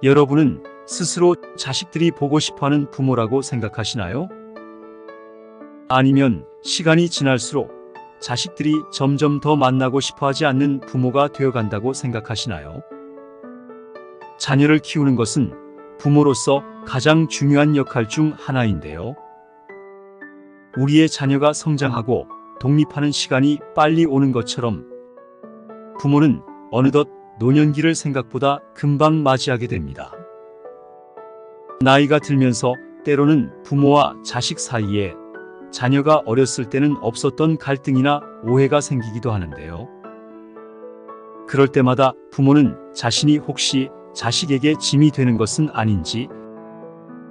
여러분은 스스로 자식들이 보고 싶어하는 부모라고 생각하시나요? 아니면 시간이 지날수록 자식들이 점점 더 만나고 싶어하지 않는 부모가 되어간다고 생각하시나요? 자녀를 키우는 것은 부모로서 가장 중요한 역할 중 하나인데요. 우리의 자녀가 성장하고 독립하는 시간이 빨리 오는 것처럼 부모는 어느덧 노년기를 생각보다 금방 맞이하게 됩니다. 나이가 들면서 때로는 부모와 자식 사이에 자녀가 어렸을 때는 없었던 갈등이나 오해가 생기기도 하는데요. 그럴 때마다 부모는 자신이 혹시 자식에게 짐이 되는 것은 아닌지,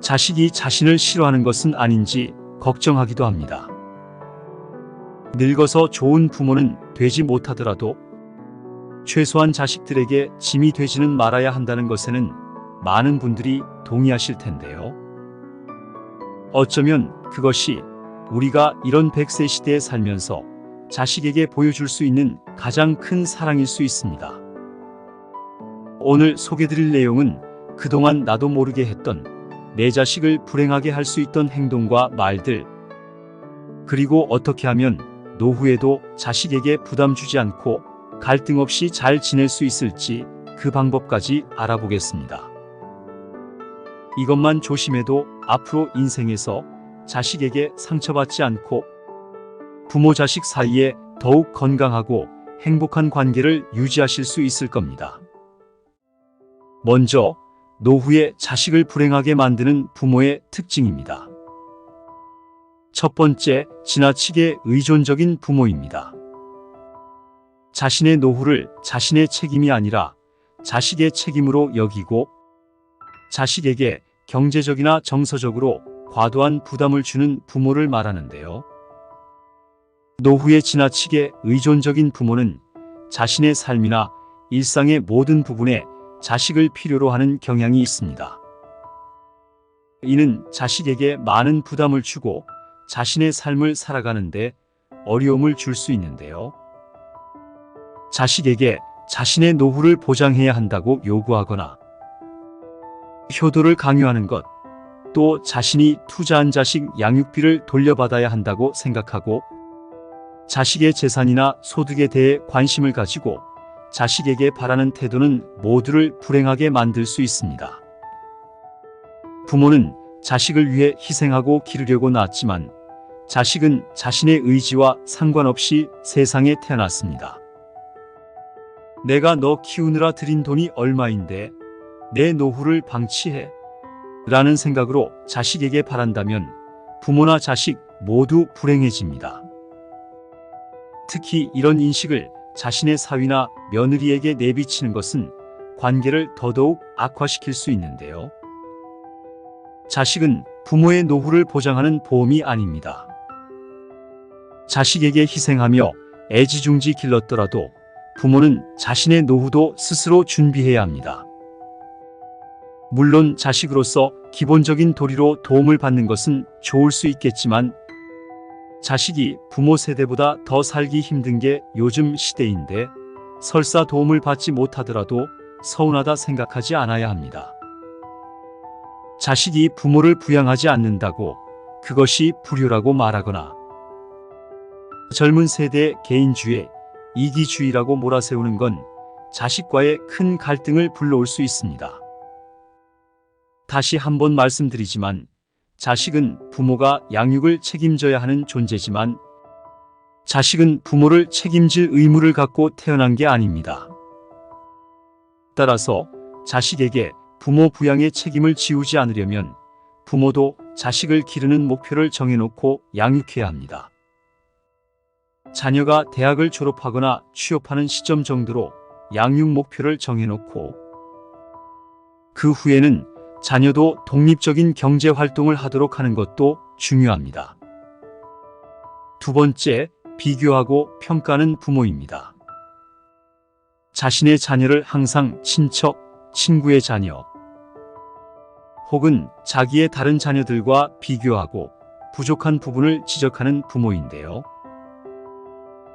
자식이 자신을 싫어하는 것은 아닌지 걱정하기도 합니다. 늙어서 좋은 부모는 되지 못하더라도 최소한 자식들에게 짐이 되지는 말아야 한다는 것에는 많은 분들이 동의하실 텐데요. 어쩌면 그것이 우리가 이런 100세 시대에 살면서 자식에게 보여줄 수 있는 가장 큰 사랑일 수 있습니다. 오늘 소개드릴 내용은 그동안 나도 모르게 했던 내 자식을 불행하게 할 수 있던 행동과 말들, 그리고 어떻게 하면 노후에도 자식에게 부담 주지 않고 갈등 없이 잘 지낼 수 있을지 그 방법까지 알아보겠습니다. 이것만 조심해도 앞으로 인생에서 자식에게 상처받지 않고 부모 자식 사이에 더욱 건강하고 행복한 관계를 유지하실 수 있을 겁니다. 먼저 노후에 자식을 불행하게 만드는 부모의 특징입니다. 첫 번째, 지나치게 의존적인 부모입니다. 자신의 노후를 자신의 책임이 아니라 자식의 책임으로 여기고 자식에게 경제적이나 정서적으로 과도한 부담을 주는 부모를 말하는데요. 노후에 지나치게 의존적인 부모는 자신의 삶이나 일상의 모든 부분에 자식을 필요로 하는 경향이 있습니다. 이는 자식에게 많은 부담을 주고 자신의 삶을 살아가는데 어려움을 줄 수 있는데요. 자식에게 자신의 노후를 보장해야 한다고 요구하거나 효도를 강요하는 것, 또 자신이 투자한 자식 양육비를 돌려받아야 한다고 생각하고 자식의 재산이나 소득에 대해 관심을 가지고 자식에게 바라는 태도는 모두를 불행하게 만들 수 있습니다. 부모는 자식을 위해 희생하고 기르려고 낳았지만 자식은 자신의 의지와 상관없이 세상에 태어났습니다. 내가 너 키우느라 들인 돈이 얼마인데 내 노후를 방치해? 라는 생각으로 자식에게 바란다면 부모나 자식 모두 불행해집니다. 특히 이런 인식을 자신의 사위나 며느리에게 내비치는 것은 관계를 더더욱 악화시킬 수 있는데요. 자식은 부모의 노후를 보장하는 보험이 아닙니다. 자식에게 희생하며 애지중지 길렀더라도 부모는 자신의 노후도 스스로 준비해야 합니다. 물론 자식으로서 기본적인 도리로 도움을 받는 것은 좋을 수 있겠지만 자식이 부모 세대보다 더 살기 힘든 게 요즘 시대인데 설사 도움을 받지 못하더라도 서운하다 생각하지 않아야 합니다. 자식이 부모를 부양하지 않는다고 그것이 불효라고 말하거나 젊은 세대의 개인주의, 이기주의라고 몰아세우는 건 자식과의 큰 갈등을 불러올 수 있습니다. 다시 한번 말씀드리지만 자식은 부모가 양육을 책임져야 하는 존재지만 자식은 부모를 책임질 의무를 갖고 태어난 게 아닙니다. 따라서 자식에게 부모 부양의 책임을 지우지 않으려면 부모도 자식을 기르는 목표를 정해놓고 양육해야 합니다. 자녀가 대학을 졸업하거나 취업하는 시점 정도로 양육 목표를 정해놓고 그 후에는 자녀도 독립적인 경제 활동을 하도록 하는 것도 중요합니다. 두 번째, 비교하고 평가하는 부모입니다. 자신의 자녀를 항상 친척, 친구의 자녀 혹은 자기의 다른 자녀들과 비교하고 부족한 부분을 지적하는 부모인데요.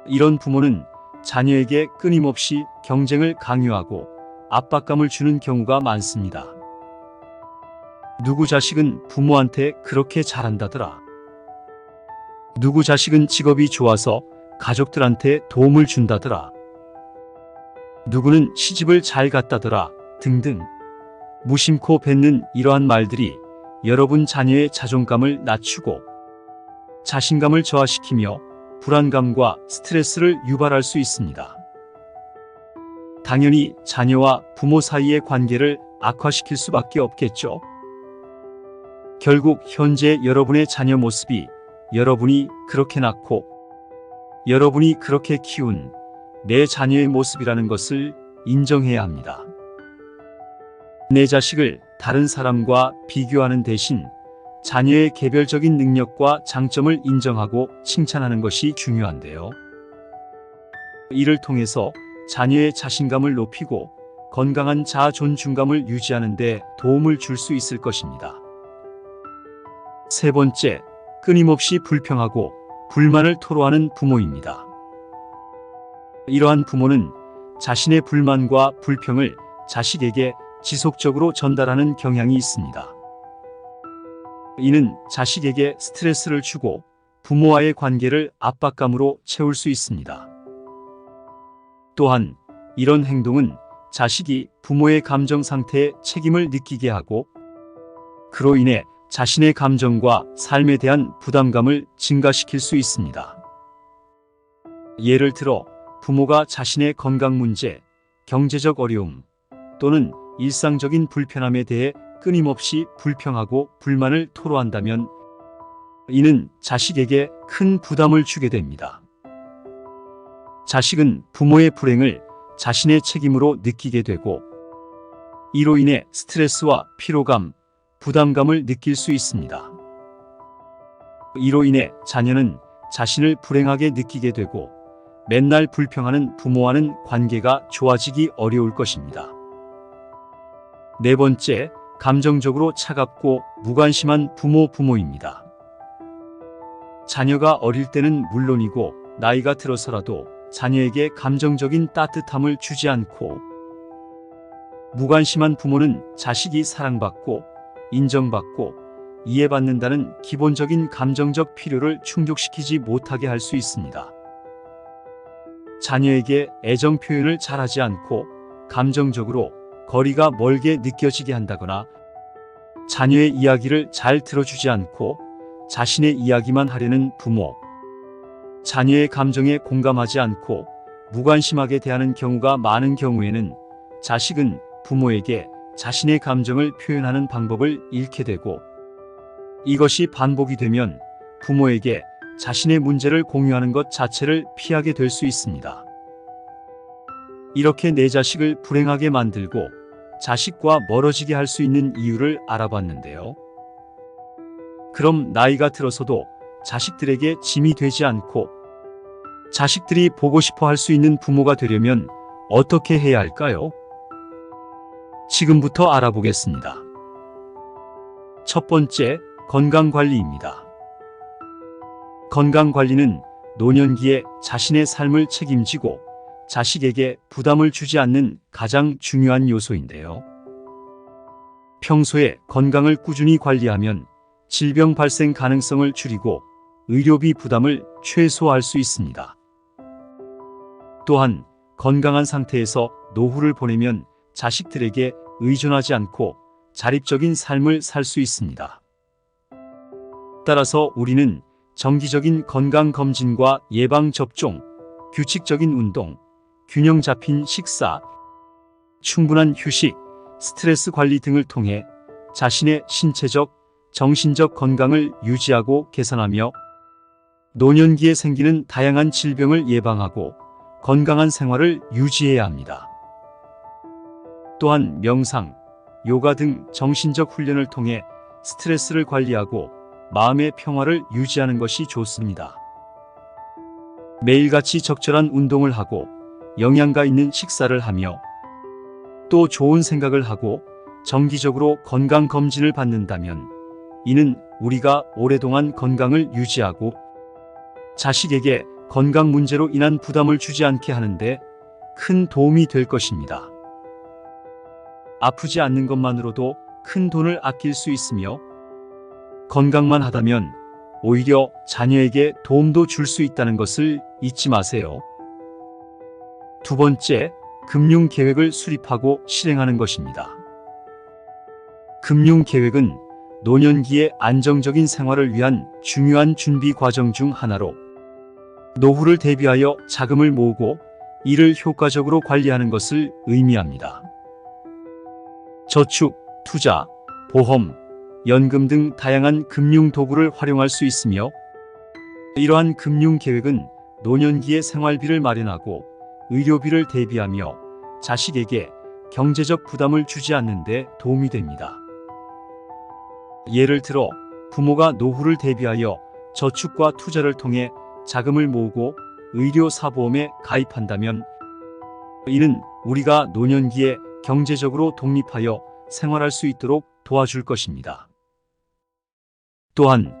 이런 부모는 자녀에게 끊임없이 경쟁을 강요하고 압박감을 주는 경우가 많습니다. 누구 자식은 부모한테 그렇게 잘한다더라. 누구 자식은 직업이 좋아서 가족들한테 도움을 준다더라. 누구는 시집을 잘 갔다더라. 등등. 무심코 뱉는 이러한 말들이 여러분 자녀의 자존감을 낮추고 자신감을 저하시키며 불안감과 스트레스를 유발할 수 있습니다. 당연히 자녀와 부모 사이의 관계를 악화시킬 수밖에 없겠죠. 결국 현재 여러분의 자녀 모습이 여러분이 그렇게 낳고 여러분이 그렇게 키운 내 자녀의 모습이라는 것을 인정해야 합니다. 내 자식을 다른 사람과 비교하는 대신 자녀의 개별적인 능력과 장점을 인정하고 칭찬하는 것이 중요한데요. 이를 통해서 자녀의 자신감을 높이고 건강한 자아 존중감을 유지하는 데 도움을 줄 수 있을 것입니다. 세 번째, 끊임없이 불평하고 불만을 토로하는 부모입니다. 이러한 부모는 자신의 불만과 불평을 자식에게 지속적으로 전달하는 경향이 있습니다. 이는 자식에게 스트레스를 주고 부모와의 관계를 압박감으로 채울 수 있습니다. 또한 이런 행동은 자식이 부모의 감정 상태에 책임을 느끼게 하고 그로 인해 자신의 감정과 삶에 대한 부담감을 증가시킬 수 있습니다. 예를 들어 부모가 자신의 건강 문제, 경제적 어려움 또는 일상적인 불편함에 대해 끊임없이 불평하고 불만을 토로한다면 이는 자식에게 큰 부담을 주게 됩니다. 자식은 부모의 불행을 자신의 책임으로 느끼게 되고 이로 인해 스트레스와 피로감, 부담감을 느낄 수 있습니다. 이로 인해 자녀는 자신을 불행하게 느끼게 되고 맨날 불평하는 부모와는 관계가 좋아지기 어려울 것입니다. 네 번째, 감정적으로 차갑고 무관심한 부모입니다. 자녀가 어릴 때는 물론이고 나이가 들어서라도 자녀에게 감정적인 따뜻함을 주지 않고 무관심한 부모는 자식이 사랑받고 인정받고 이해받는다는 기본적인 감정적 필요를 충족시키지 못하게 할 수 있습니다. 자녀에게 애정 표현을 잘하지 않고 감정적으로 거리가 멀게 느껴지게 한다거나 자녀의 이야기를 잘 들어주지 않고 자신의 이야기만 하려는 부모, 자녀의 감정에 공감하지 않고 무관심하게 대하는 경우가 많은 경우에는 자식은 부모에게 자신의 감정을 표현하는 방법을 잃게 되고 이것이 반복이 되면 부모에게 자신의 문제를 공유하는 것 자체를 피하게 될 수 있습니다. 이렇게 내 자식을 불행하게 만들고 자식과 멀어지게 할 수 있는 이유를 알아봤는데요. 그럼 나이가 들어서도 자식들에게 짐이 되지 않고 자식들이 보고 싶어 할 수 있는 부모가 되려면 어떻게 해야 할까요? 지금부터 알아보겠습니다. 첫 번째, 건강관리입니다. 건강관리는 노년기에 자신의 삶을 책임지고 자식에게 부담을 주지 않는 가장 중요한 요소인데요. 평소에 건강을 꾸준히 관리하면 질병 발생 가능성을 줄이고 의료비 부담을 최소화할 수 있습니다. 또한 건강한 상태에서 노후를 보내면 자식들에게 의존하지 않고 자립적인 삶을 살 수 있습니다. 따라서 우리는 정기적인 건강검진과 예방접종, 규칙적인 운동, 균형 잡힌 식사, 충분한 휴식, 스트레스 관리 등을 통해 자신의 신체적, 정신적 건강을 유지하고 개선하며 노년기에 생기는 다양한 질병을 예방하고 건강한 생활을 유지해야 합니다. 또한 명상, 요가 등 정신적 훈련을 통해 스트레스를 관리하고 마음의 평화를 유지하는 것이 좋습니다. 매일같이 적절한 운동을 하고 영양가 있는 식사를 하며 또 좋은 생각을 하고 정기적으로 건강검진을 받는다면 이는 우리가 오랫동안 건강을 유지하고 자식에게 건강 문제로 인한 부담을 주지 않게 하는데 큰 도움이 될 것입니다. 아프지 않는 것만으로도 큰 돈을 아낄 수 있으며 건강만 하다면 오히려 자녀에게 도움도 줄 수 있다는 것을 잊지 마세요. 두 번째, 금융 계획을 수립하고 실행하는 것입니다. 금융 계획은 노년기의 안정적인 생활을 위한 중요한 준비 과정 중 하나로 노후를 대비하여 자금을 모으고 이를 효과적으로 관리하는 것을 의미합니다. 저축, 투자, 보험, 연금 등 다양한 금융 도구를 활용할 수 있으며 이러한 금융 계획은 노년기의 생활비를 마련하고 의료비를 대비하며 자식에게 경제적 부담을 주지 않는 데 도움이 됩니다. 예를 들어 부모가 노후를 대비하여 저축과 투자를 통해 자금을 모으고 의료사보험에 가입한다면 이는 우리가 노년기에 경제적으로 독립하여 생활할 수 있도록 도와줄 것입니다. 또한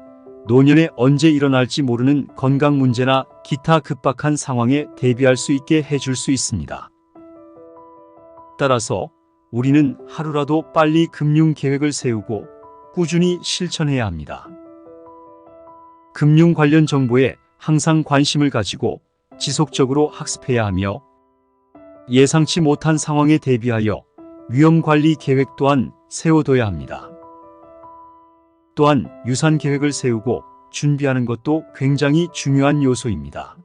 노년에 언제 일어날지 모르는 건강 문제나 기타 급박한 상황에 대비할 수 있게 해줄 수 있습니다. 따라서 우리는 하루라도 빨리 금융 계획을 세우고 꾸준히 실천해야 합니다. 금융 관련 정보에 항상 관심을 가지고 지속적으로 학습해야 하며 예상치 못한 상황에 대비하여 위험관리 계획 또한 세워둬야 합니다. 또한 유산 계획을 세우고 준비하는 것도 굉장히 중요한 요소입니다.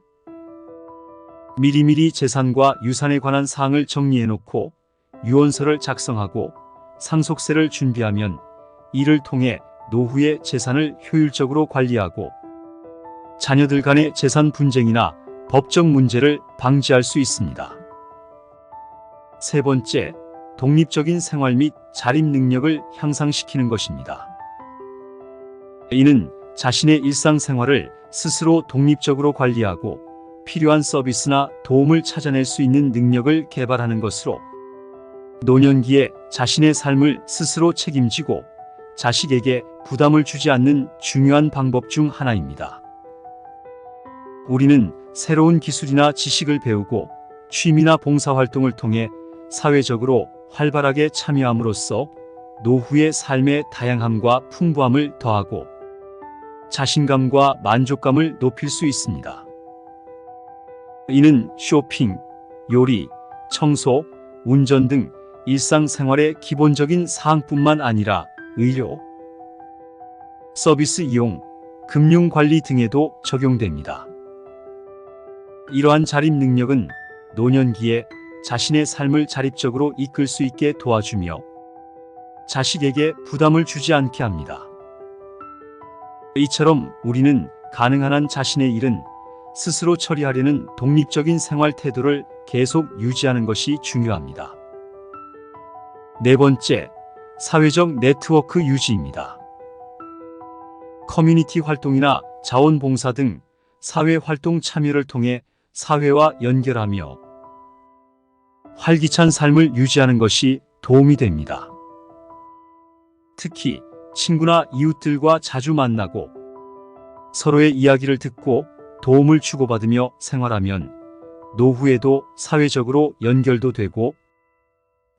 미리미리 재산과 유산에 관한 사항을 정리해놓고 유언서를 작성하고 상속세를 준비하면 이를 통해 노후의 재산을 효율적으로 관리하고 자녀들 간의 재산 분쟁이나 법적 문제를 방지할 수 있습니다. 세 번째, 독립적인 생활 및 자립 능력을 향상시키는 것입니다. 이는 자신의 일상생활을 스스로 독립적으로 관리하고 필요한 서비스나 도움을 찾아낼 수 있는 능력을 개발하는 것으로 노년기에 자신의 삶을 스스로 책임지고 자식에게 부담을 주지 않는 중요한 방법 중 하나입니다. 우리는 새로운 기술이나 지식을 배우고 취미나 봉사활동을 통해 사회적으로 활발하게 참여함으로써 노후의 삶의 다양함과 풍부함을 더하고 자신감과 만족감을 높일 수 있습니다. 이는 쇼핑, 요리, 청소, 운전 등 일상생활의 기본적인 사항뿐만 아니라 의료, 서비스 이용, 금융관리 등에도 적용됩니다. 이러한 자립 능력은 노년기에 자신의 삶을 자립적으로 이끌 수 있게 도와주며 자식에게 부담을 주지 않게 합니다. 이처럼 우리는 가능한 한 자신의 일은 스스로 처리하려는 독립적인 생활 태도를 계속 유지하는 것이 중요합니다. 네 번째, 사회적 네트워크 유지입니다. 커뮤니티 활동이나 자원봉사 등 사회활동 참여를 통해 사회와 연결하며 활기찬 삶을 유지하는 것이 도움이 됩니다. 특히 친구나 이웃들과 자주 만나고 서로의 이야기를 듣고 도움을 주고받으며 생활하면 노후에도 사회적으로 연결도 되고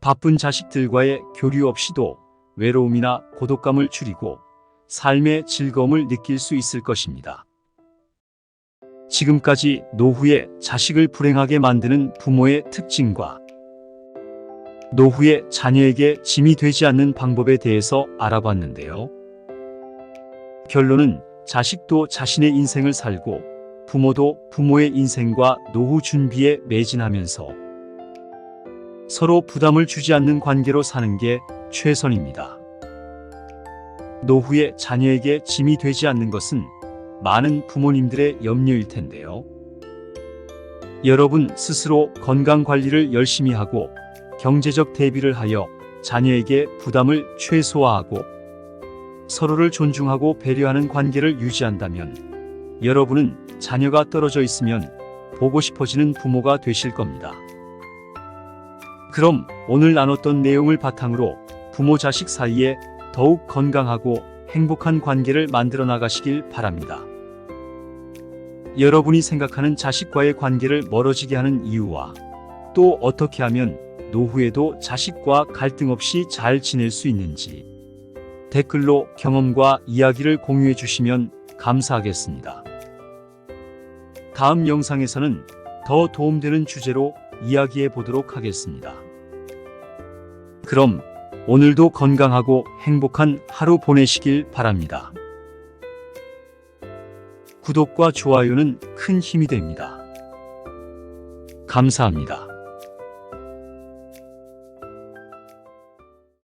바쁜 자식들과의 교류 없이도 외로움이나 고독감을 줄이고 삶의 즐거움을 느낄 수 있을 것입니다. 지금까지 노후에 자식을 불행하게 만드는 부모의 특징과 노후에 자녀에게 짐이 되지 않는 방법에 대해서 알아봤는데요. 결론은 자식도 자신의 인생을 살고 부모도 부모의 인생과 노후 준비에 매진하면서 서로 부담을 주지 않는 관계로 사는 게 최선입니다. 노후에 자녀에게 짐이 되지 않는 것은 많은 부모님들의 염려일 텐데요. 여러분 스스로 건강 관리를 열심히 하고 경제적 대비를 하여 자녀에게 부담을 최소화하고 서로를 존중하고 배려하는 관계를 유지한다면 여러분은 자녀가 떨어져 있으면 보고 싶어지는 부모가 되실 겁니다. 그럼 오늘 나눴던 내용을 바탕으로 부모 자식 사이에 더욱 건강하고 행복한 관계를 만들어 나가시길 바랍니다. 여러분이 생각하는 자식과의 관계를 멀어지게 하는 이유와 또 어떻게 하면 노후에도 자식과 갈등 없이 잘 지낼 수 있는지 댓글로 경험과 이야기를 공유해 주시면 감사하겠습니다. 다음 영상에서는 더 도움되는 주제로 이야기해 보도록 하겠습니다. 그럼 오늘도 건강하고 행복한 하루 보내시길 바랍니다. 구독과 좋아요는 큰 힘이 됩니다. 감사합니다.